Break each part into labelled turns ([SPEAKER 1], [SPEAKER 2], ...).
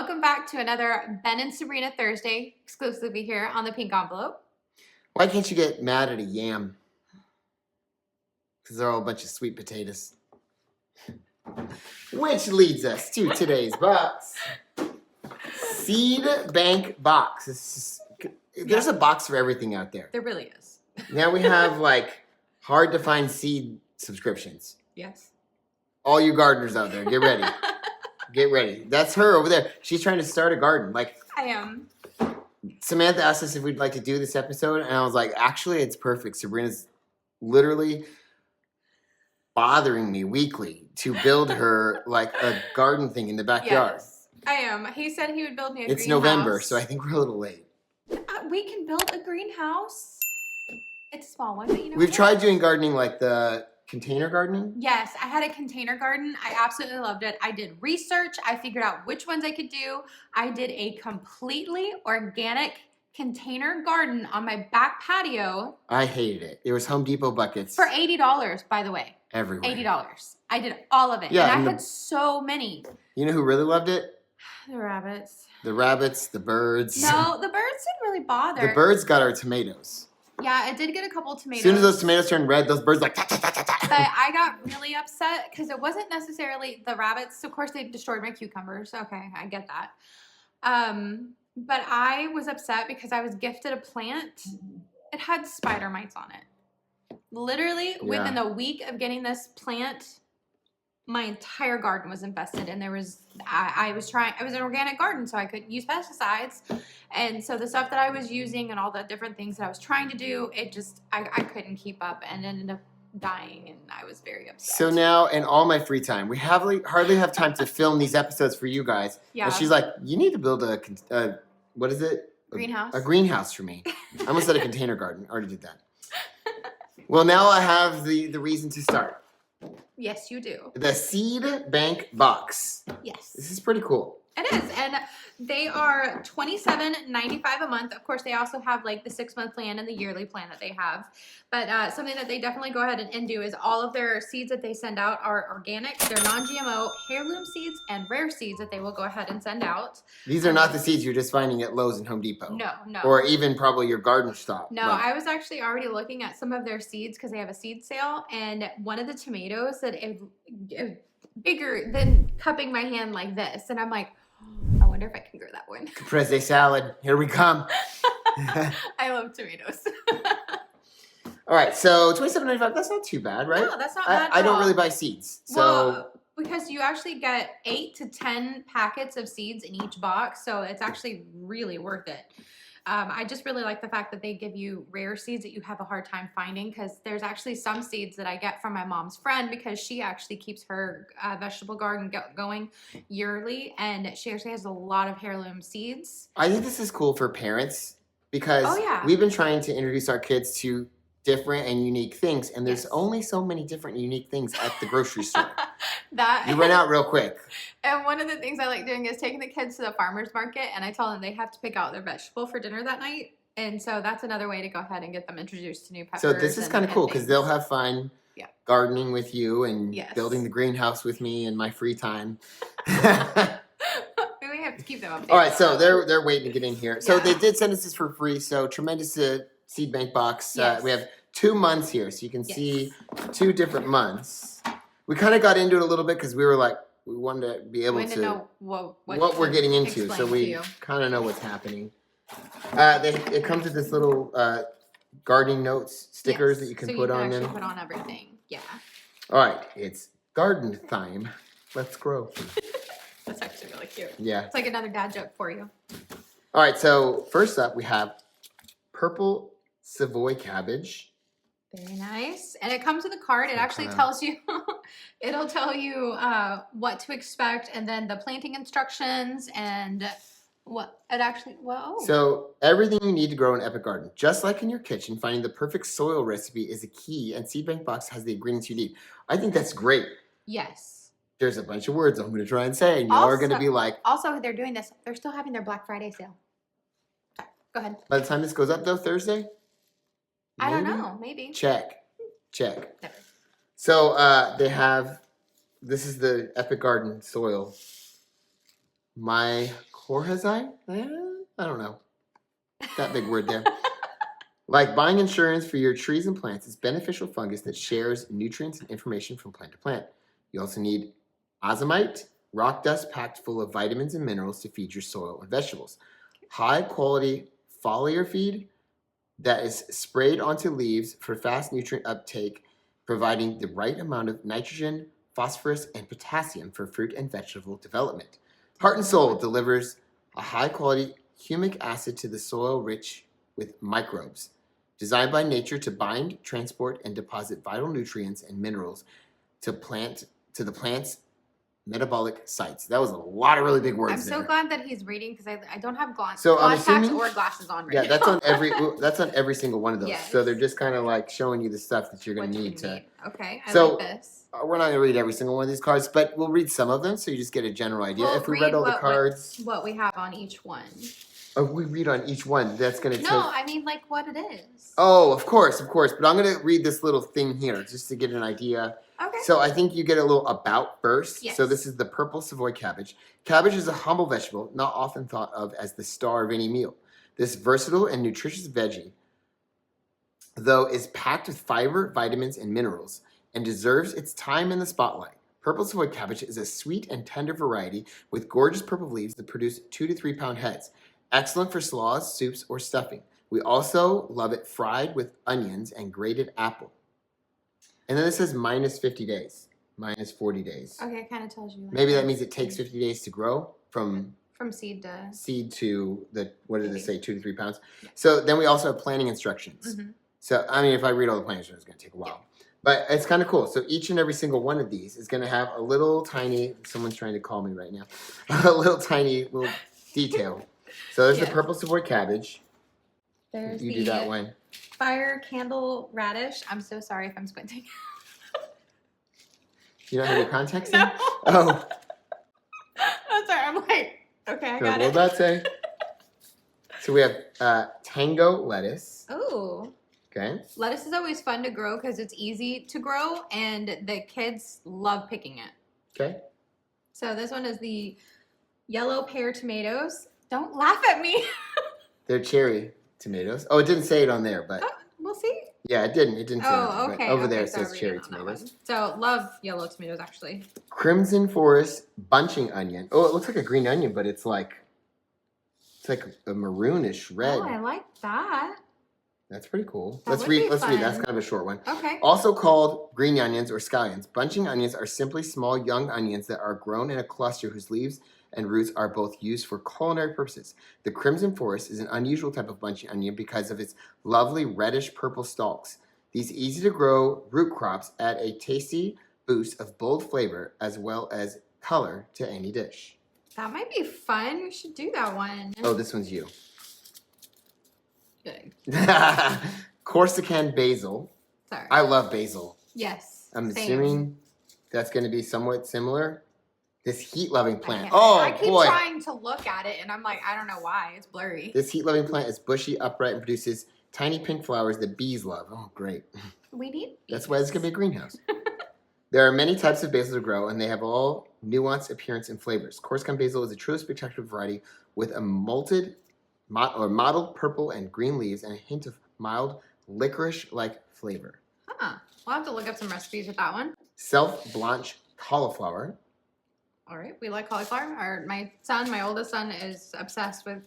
[SPEAKER 1] Welcome back to another Ben and Sabrina Thursday, exclusively here on the Pink Envelope.
[SPEAKER 2] Why can't you get mad at a yam? Because they're all a bunch of sweet potatoes. Which leads us to today's box. Seed bank box. There's a box for everything out there.
[SPEAKER 1] There really is.
[SPEAKER 2] Now we have hard to find seed subscriptions.
[SPEAKER 1] Yes.
[SPEAKER 2] All you gardeners out there, get ready. Get ready. That's her over there. She's trying to start a garden.
[SPEAKER 1] I am.
[SPEAKER 2] Samantha asked us if we'd like to do this episode, and I was like, actually, it's perfect. Sabrina's literally bothering me weekly to build her a garden thing in the backyard.
[SPEAKER 1] Yes, I am. He said he would build me a greenhouse.
[SPEAKER 2] It's November, so I think we're a little late.
[SPEAKER 1] We can build a greenhouse. It's a small one, but
[SPEAKER 2] We've tried doing gardening like the container gardening.
[SPEAKER 1] Yes, I had a container garden. I absolutely loved it. I did research. I figured out which ones I could do. I did a completely organic container garden on my back patio.
[SPEAKER 2] I hated it. It was Home Depot buckets.
[SPEAKER 1] For $80, by the way.
[SPEAKER 2] Everywhere.
[SPEAKER 1] $80. I did all of it.
[SPEAKER 2] Yeah,
[SPEAKER 1] and I had so many.
[SPEAKER 2] You know who really loved it?
[SPEAKER 1] The rabbits.
[SPEAKER 2] The rabbits, the birds.
[SPEAKER 1] No, the birds didn't really bother.
[SPEAKER 2] The birds got our tomatoes.
[SPEAKER 1] Yeah, it did get a couple tomatoes.
[SPEAKER 2] As soon as those tomatoes turned red, those birds ta ta ta ta ta.
[SPEAKER 1] But I got really upset because it wasn't necessarily the rabbits. Of course, they destroyed my cucumbers. Okay, I get that. But I was upset because I was gifted a plant. It had spider mites on it. Literally, within a week of getting this plant, my entire garden was infested, and there was I was an organic garden, so I couldn't use pesticides, and so the stuff that I was using and all the different things that I was trying to do, I couldn't keep up and ended up dying, and I was very upset.
[SPEAKER 2] So now, in all my free time, we hardly have time to film these episodes for you guys.
[SPEAKER 1] Yeah.
[SPEAKER 2] And she's like, you need to build a what is it?
[SPEAKER 1] Greenhouse.
[SPEAKER 2] A greenhouse for me. I almost said a container garden. I already did that. Well, now I have the reason to start.
[SPEAKER 1] Yes, you do.
[SPEAKER 2] The seed bank box.
[SPEAKER 1] Yes.
[SPEAKER 2] This is pretty cool.
[SPEAKER 1] It is, and they are $27.95 a month. Of course, they also have the 6-month plan and the yearly plan that they have. But something that they definitely go ahead and do is all of their seeds that they send out are organic. They're non-GMO heirloom seeds and rare seeds that they will go ahead and send out.
[SPEAKER 2] These are not the seeds you're just finding at Lowe's and Home Depot.
[SPEAKER 1] No, no.
[SPEAKER 2] Or even probably your garden shop.
[SPEAKER 1] No, I was actually already looking at some of their seeds because they have a seed sale, and one of the tomatoes that is bigger than cupping my hand like this, and I'm like, I wonder if I can grow that one.
[SPEAKER 2] Caprese salad, here we come.
[SPEAKER 1] I love tomatoes.
[SPEAKER 2] All right, so $27.95. That's not too bad, right?
[SPEAKER 1] No, that's not bad.
[SPEAKER 2] I don't really buy seeds, so.
[SPEAKER 1] Well, because you actually get 8 to 10 packets of seeds in each box, so it's actually really worth it. I just really like the fact that they give you rare seeds that you have a hard time finding, because there's actually some seeds that I get from my mom's friend because she actually keeps her vegetable garden going yearly, and she actually has a lot of heirloom seeds.
[SPEAKER 2] I think this is cool for parents because
[SPEAKER 1] yeah.
[SPEAKER 2] we've been trying to introduce our kids to different and unique things, and there's only so many different and unique things at the grocery store. You run out real quick.
[SPEAKER 1] And one of the things I like doing is taking the kids to the farmer's market, and I tell them they have to pick out their vegetable for dinner that night. And so that's another way to go ahead and get them introduced to new peppers.
[SPEAKER 2] So this is kind of cool because they'll have fun gardening with you and building the greenhouse with me in my free time.
[SPEAKER 1] We have to keep them updated.
[SPEAKER 2] All right, so they're waiting to get in here. So they did send us this for free. So tremendous seed bank box. We have 2 months here, so you can see 2 different months. We kind of got into it a little bit because we were like, we wanted to be able to
[SPEAKER 1] know what
[SPEAKER 2] we're getting into, so we kind of know what's happening. It comes with this little gardening notes stickers that you can put on them.
[SPEAKER 1] Put on everything. Yeah.
[SPEAKER 2] All right, it's garden time. Let's grow.
[SPEAKER 1] That's actually really cute.
[SPEAKER 2] Yeah.
[SPEAKER 1] It's like another dad joke for you.
[SPEAKER 2] All right, so first up we have purple Savoy cabbage.
[SPEAKER 1] Very nice. And it comes with a card. It actually tells you, it'll tell you what to expect, and then the planting instructions and what it actually, whoa.
[SPEAKER 2] So everything you need to grow an epic garden. Just like in your kitchen, finding the perfect soil recipe is a key, and Seed Bank Box has the ingredients you need. I think that's great.
[SPEAKER 1] Yes.
[SPEAKER 2] There's a bunch of words I'm going to try and say, and y'all are going to be like.
[SPEAKER 1] Also, they're doing this. They're still having their Black Friday sale. Go ahead.
[SPEAKER 2] By the time this goes up, though, Thursday?
[SPEAKER 1] I don't know. Maybe.
[SPEAKER 2] Check. So they have, this is the Epic Garden soil. My Corazine? I don't know. That big word there. Like buying insurance for your trees and plants, it's beneficial fungus that shares nutrients and information from plant to plant. You also need azomite, rock dust packed full of vitamins and minerals to feed your soil and vegetables. High quality foliar feed that is sprayed onto leaves for fast nutrient uptake, providing the right amount of nitrogen, phosphorus, and potassium for fruit and vegetable development. Heart and Soul delivers a high quality humic acid to the soil rich with microbes, designed by nature to bind, transport, and deposit vital nutrients and minerals to the plant's metabolic sites. That was a lot of really big words.
[SPEAKER 1] I'm so glad that he's reading because I don't have
[SPEAKER 2] so
[SPEAKER 1] contacts or glasses on right
[SPEAKER 2] now.
[SPEAKER 1] Yeah,
[SPEAKER 2] that's on every single one of those.
[SPEAKER 1] Yes.
[SPEAKER 2] So they're just kind of like showing you the stuff that you're going to need to.
[SPEAKER 1] Okay, I like this.
[SPEAKER 2] We're not going to read every single one of these cards, but we'll read some of them so you just get a general idea.
[SPEAKER 1] We'll
[SPEAKER 2] if we read all the cards,
[SPEAKER 1] what we have on each one.
[SPEAKER 2] Oh, we read on each one. That's going to take.
[SPEAKER 1] No, I mean like what it is.
[SPEAKER 2] Oh, of course. But I'm going to read this little thing here just to get an idea.
[SPEAKER 1] Okay.
[SPEAKER 2] So I think you get a little about first.
[SPEAKER 1] Yes.
[SPEAKER 2] So this is the purple Savoy cabbage. Cabbage is a humble vegetable, not often thought of as the star of any meal. This versatile and nutritious veggie, though, is packed with fiber, vitamins, and minerals, and deserves its time in the spotlight. Purple Savoy cabbage is a sweet and tender variety with gorgeous purple leaves that produce 2 to 3 pound heads. Excellent for slaws, soups, or stuffing. We also love it fried with onions and grated apple. And then it says minus 50 days, minus 40 days.
[SPEAKER 1] Okay, it kind of tells you.
[SPEAKER 2] Maybe that means it takes 50 days to grow from
[SPEAKER 1] seed
[SPEAKER 2] to what did it say, 2 to 3 pounds?
[SPEAKER 1] Yeah.
[SPEAKER 2] So then we also have planting instructions.
[SPEAKER 1] Mm-hmm.
[SPEAKER 2] So, I mean, if I read all the planting instructions, it's going to take a while. Yeah. But it's kind of cool. So each and every single one of these is going to have a little tiny, someone's trying to call me right now, a little detail. So there's the purple Savoy cabbage.
[SPEAKER 1] There's
[SPEAKER 2] you do that one.
[SPEAKER 1] Fire candle radish. I'm so sorry if I'm squinting.
[SPEAKER 2] You don't have your contacts in?
[SPEAKER 1] No.
[SPEAKER 2] Oh.
[SPEAKER 1] I'm sorry. I'm like, okay, I got it.
[SPEAKER 2] What about say? So we have Tango lettuce.
[SPEAKER 1] Ooh.
[SPEAKER 2] Okay.
[SPEAKER 1] Lettuce is always fun to grow because it's easy to grow and the kids love picking it.
[SPEAKER 2] Okay.
[SPEAKER 1] So this one is the yellow pear tomatoes. Don't laugh at me.
[SPEAKER 2] They're cherry tomatoes. Oh, it didn't say it on there, but.
[SPEAKER 1] Oh, we'll see.
[SPEAKER 2] Yeah, it didn't. It didn't say it.
[SPEAKER 1] Okay.
[SPEAKER 2] Over there it
[SPEAKER 1] so
[SPEAKER 2] says cherry tomatoes.
[SPEAKER 1] So love yellow tomatoes actually.
[SPEAKER 2] Crimson Forest bunching onion. Oh, it looks like a green onion, but it's like a maroonish red.
[SPEAKER 1] Oh, I like that.
[SPEAKER 2] That's pretty cool.
[SPEAKER 1] That
[SPEAKER 2] Let's
[SPEAKER 1] would
[SPEAKER 2] read.
[SPEAKER 1] be
[SPEAKER 2] Let's read.
[SPEAKER 1] fun.
[SPEAKER 2] That's kind of a short one.
[SPEAKER 1] Okay.
[SPEAKER 2] Also called green onions or scallions. Bunching onions are simply small young onions that are grown in a cluster whose leaves and roots are both used for culinary purposes. The Crimson Forest is an unusual type of bunching onion because of its lovely reddish purple stalks. These easy to grow root crops add a tasty boost of bold flavor as well as color to any dish.
[SPEAKER 1] That might be fun. We should do that one.
[SPEAKER 2] Oh, this one's you.
[SPEAKER 1] Good.
[SPEAKER 2] Corsican basil.
[SPEAKER 1] Sorry.
[SPEAKER 2] I love basil.
[SPEAKER 1] Yes.
[SPEAKER 2] I'm
[SPEAKER 1] same.
[SPEAKER 2] assuming that's going to be somewhat similar. This heat-loving plant.
[SPEAKER 1] I keep trying to look at it, and I'm like, I don't know why. It's blurry.
[SPEAKER 2] This heat-loving plant is bushy, upright, and produces tiny pink flowers that bees love. Oh, great.
[SPEAKER 1] We need bees.
[SPEAKER 2] That's why it's going to be a greenhouse. There are many types of basil to grow, and they have all nuanced appearance and flavors. Corsican basil is a truly spectacular variety with a mottled purple and green leaves and a hint of mild licorice-like flavor.
[SPEAKER 1] Huh. We'll have to look up some recipes with that one.
[SPEAKER 2] Self-Blanche cauliflower.
[SPEAKER 1] All right. We like cauliflower. My oldest son, is obsessed with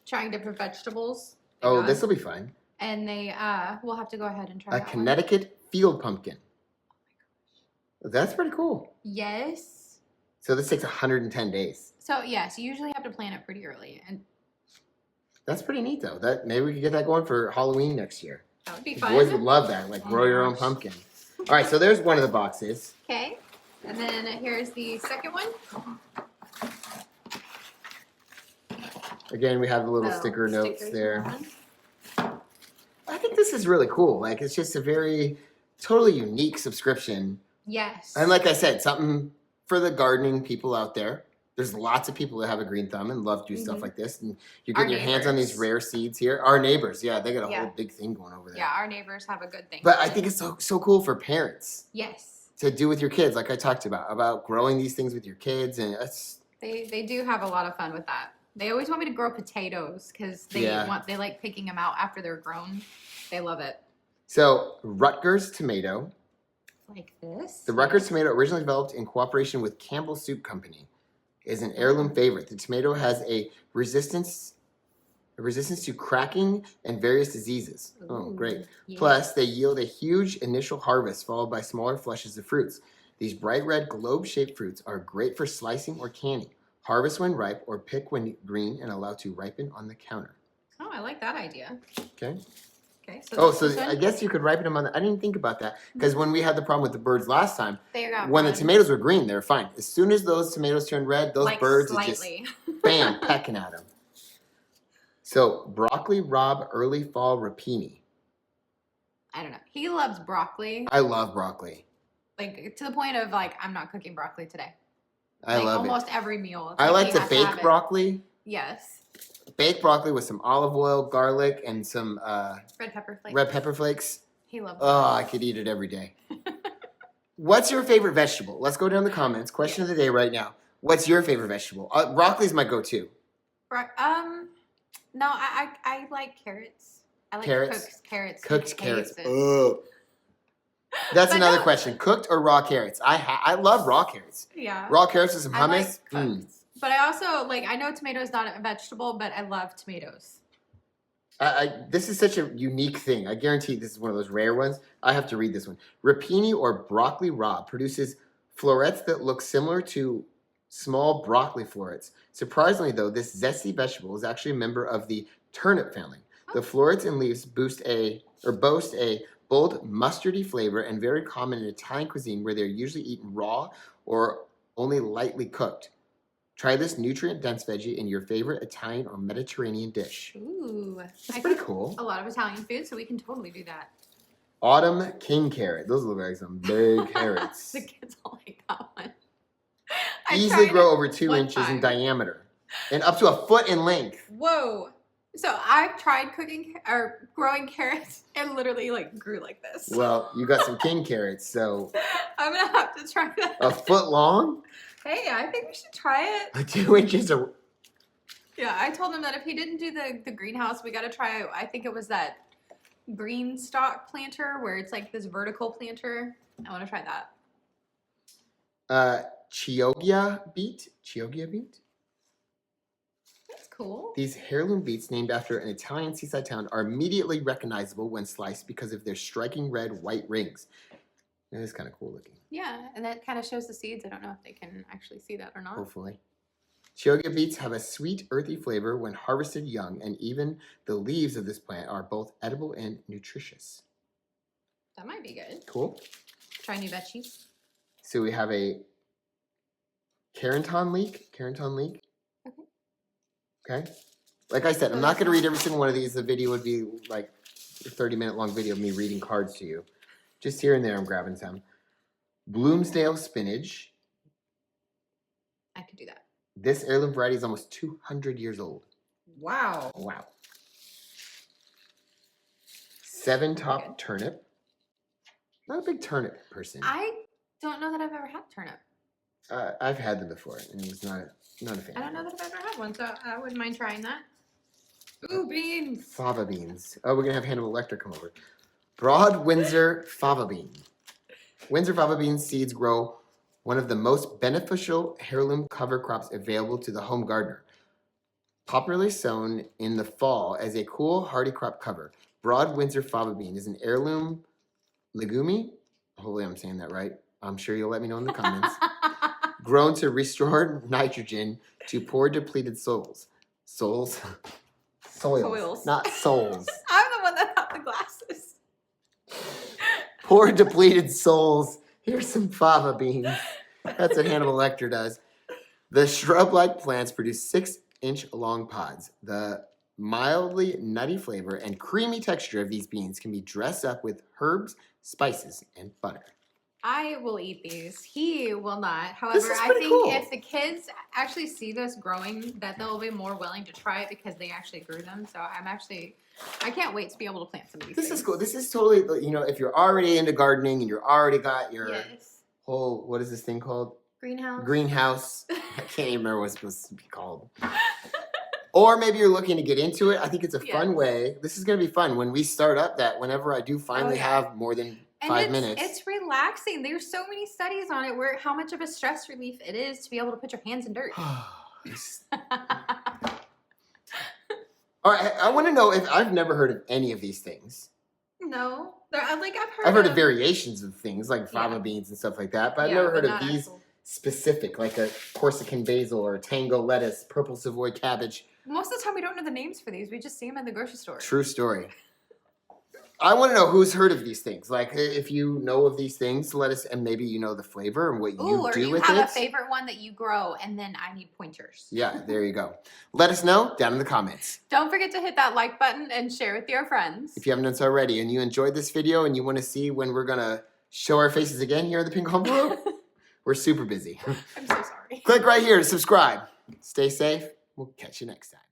[SPEAKER 1] trying different vegetables.
[SPEAKER 2] Oh, this will be fun.
[SPEAKER 1] And we'll have to go ahead and try
[SPEAKER 2] a Connecticut field pumpkin. That's pretty cool.
[SPEAKER 1] Yes.
[SPEAKER 2] So this takes 110 days.
[SPEAKER 1] So yes, you usually have to plant it pretty early, and
[SPEAKER 2] that's pretty neat though. That maybe we could get that going for Halloween next year.
[SPEAKER 1] That would be
[SPEAKER 2] The
[SPEAKER 1] fun.
[SPEAKER 2] boys would love that, like grow your own pumpkin. All right, so there's one of the boxes.
[SPEAKER 1] Okay, and then here's the second one.
[SPEAKER 2] Again, we have the little sticker notes
[SPEAKER 1] stickers
[SPEAKER 2] there. I think this is really cool. Like it's just a very totally unique subscription.
[SPEAKER 1] Yes.
[SPEAKER 2] And like I said, something for the gardening people out there. There's lots of people that have a green thumb and love to do stuff like this. And you're getting your hands on these rare seeds here. Our neighbors, yeah, they got a whole big thing going over there.
[SPEAKER 1] Yeah, our neighbors have a good thing.
[SPEAKER 2] But I think it's so cool for parents.
[SPEAKER 1] Yes.
[SPEAKER 2] To do with your kids, like I talked about growing these things with your kids. And it's...
[SPEAKER 1] They do have a lot of fun with that. They always want me to grow potatoes because they like picking them out after they're grown. They love it.
[SPEAKER 2] So Rutgers tomato.
[SPEAKER 1] Like this.
[SPEAKER 2] The Rutgers tomato, originally developed in cooperation with Campbell Soup Company, is an heirloom favorite. The tomato has a resistance to cracking and various diseases. Oh, great. Yeah. Plus, they yield a huge initial harvest followed by smaller flushes of fruits. These bright red globe-shaped fruits are great for slicing or canning. Harvest when ripe or pick when green and allow to ripen on the counter.
[SPEAKER 1] Oh, I like that idea.
[SPEAKER 2] Okay.
[SPEAKER 1] Okay. So
[SPEAKER 2] I guess you could ripen them on the... I didn't think about that. Because when we had the problem with the birds last time, when the tomatoes were green, they were fine. As soon as those tomatoes turned red, those birds are just, bam, pecking at them. So, broccoli, Raab, early fall, Rapini.
[SPEAKER 1] I don't know. He loves broccoli.
[SPEAKER 2] I love broccoli.
[SPEAKER 1] Like, to the point of, like, I'm not cooking broccoli today.
[SPEAKER 2] I love it.
[SPEAKER 1] Almost every meal.
[SPEAKER 2] I like to bake broccoli.
[SPEAKER 1] Yes.
[SPEAKER 2] Baked broccoli with some olive oil, garlic, and some
[SPEAKER 1] red pepper flakes.
[SPEAKER 2] Red pepper flakes.
[SPEAKER 1] He loves
[SPEAKER 2] Oh, I could eat it every day. What's your favorite vegetable? Let's go down the comments. Question of the day right now. What's your favorite vegetable? Broccoli's my go-to.
[SPEAKER 1] No, I like carrots. I like carrots.
[SPEAKER 2] Cooked carrots. Ugh. That's another question. Cooked or raw carrots? I love raw carrots.
[SPEAKER 1] Yeah.
[SPEAKER 2] Raw carrots with some hummus.
[SPEAKER 1] Like but I also I know tomato is not a vegetable, but I love tomatoes.
[SPEAKER 2] This is such a unique thing. I guarantee this is one of those rare ones. I have to read this one. Rapini or broccoli Raab produces florets that look similar to small broccoli florets. Surprisingly, though, this zesty vegetable is actually a member of the turnip family. The florets and leaves boast a bold mustardy flavor and very common in Italian cuisine where they're usually eaten raw or only lightly cooked. Try this nutrient-dense veggie in your favorite Italian or Mediterranean dish.
[SPEAKER 1] Ooh.
[SPEAKER 2] That's pretty cool.
[SPEAKER 1] A lot of Italian food, so we can totally do that.
[SPEAKER 2] Autumn king carrot. Those look like some big carrots.
[SPEAKER 1] The kids don't like that one.
[SPEAKER 2] Easily grow over 2 inches in diameter and up to a foot in length.
[SPEAKER 1] Whoa. So I've tried growing carrots and literally grew like this.
[SPEAKER 2] Well, you got some king carrots, so
[SPEAKER 1] I'm gonna have to try that.
[SPEAKER 2] A foot long?
[SPEAKER 1] Hey, I think we should try it.
[SPEAKER 2] 2 inches of...
[SPEAKER 1] Yeah, I told him that if he didn't do the greenhouse, we gotta try, I think it was that green stalk planter where it's like this vertical planter. I wanna try that.
[SPEAKER 2] Chioggia beet?
[SPEAKER 1] That's cool.
[SPEAKER 2] These heirloom beets named after an Italian seaside town are immediately recognizable when sliced because of their striking red-white rings. It is kind of cool looking.
[SPEAKER 1] Yeah, and that kind of shows the seeds. I don't know if they can actually see that or not.
[SPEAKER 2] Hopefully. Chioggia beets have a sweet, earthy flavor when harvested young, and even the leaves of this plant are both edible and nutritious.
[SPEAKER 1] That might be good.
[SPEAKER 2] Cool.
[SPEAKER 1] Try new veggies.
[SPEAKER 2] So we have a Carentan leek. Okay. Like I said, I'm not going to read every single one of these. The video would be like a 30-minute long video of me reading cards to you. Just here and there, I'm grabbing some. Bloomsdale spinach.
[SPEAKER 1] I could do that.
[SPEAKER 2] This heirloom variety is almost 200 years old.
[SPEAKER 1] Wow.
[SPEAKER 2] Wow. 7-top turnip. Not a big turnip person.
[SPEAKER 1] I don't know that I've ever had turnip.
[SPEAKER 2] I've had them before, and it was not a fan.
[SPEAKER 1] I don't know that I've ever had one, so I wouldn't mind trying that. Ooh, beans.
[SPEAKER 2] Fava beans. Oh, we're going to have Hannibal Lecter come over. Broad Windsor fava bean. Windsor fava bean seeds grow one of the most beneficial heirloom cover crops available to the home gardener. Popularly sown in the fall as a cool, hardy crop cover, Broad Windsor fava bean is an heirloom legume. Hopefully I'm saying that right. I'm sure you'll let me know in the comments. Grown to restore nitrogen to poor depleted soils. Soils, not souls.
[SPEAKER 1] I'm the one that had the glasses.
[SPEAKER 2] Poor depleted souls. Here's some fava beans. That's what Hannibal Lecter does. The shrub-like plants produce 6-inch long pods. The mildly nutty flavor and creamy texture of these beans can be dressed up with herbs, spices, and butter. I
[SPEAKER 1] will eat these. He will not. However, I think if the kids actually see this growing, that they'll be more willing to try it because they actually grew them. So I can't wait to be able to plant some of these things.
[SPEAKER 2] This is cool. This is totally, if you're already into gardening and you're already got your whole, what is this thing called?
[SPEAKER 1] Greenhouse.
[SPEAKER 2] Greenhouse. I can't even remember what it's supposed to be called. Or maybe you're looking to get into it. I think it's a fun
[SPEAKER 1] Yes.
[SPEAKER 2] way. This is going to be fun when we start up that whenever I do finally have more than 5 minutes.
[SPEAKER 1] It's relaxing. There's so many studies on it where how much of a stress relief it is to be able to put your hands in dirt.
[SPEAKER 2] All right, I want to know if I've never heard of any of these things.
[SPEAKER 1] No,
[SPEAKER 2] I've heard of variations of things like fava beans and stuff like that, but I've never heard of these specific, like a Corsican basil or a Tango lettuce, purple Savoy cabbage.
[SPEAKER 1] Most of the time, we don't know the names for these. We just see them in the grocery store.
[SPEAKER 2] True story. I want to know who's heard of these things. Like, if you know of these things, let us, and maybe you know the flavor and what you do with it. Or you
[SPEAKER 1] have a favorite one that you grow, and then I need pointers.
[SPEAKER 2] Yeah, there you go. Let us know down in the comments.
[SPEAKER 1] Don't forget to hit that like button and share with your friends.
[SPEAKER 2] If you haven't done so already, and you enjoyed this video, and you want to see when we're going to show our faces again here in the pink envelope, we're super busy.
[SPEAKER 1] I'm so sorry.
[SPEAKER 2] Click right here to subscribe. Stay safe. We'll catch you next time.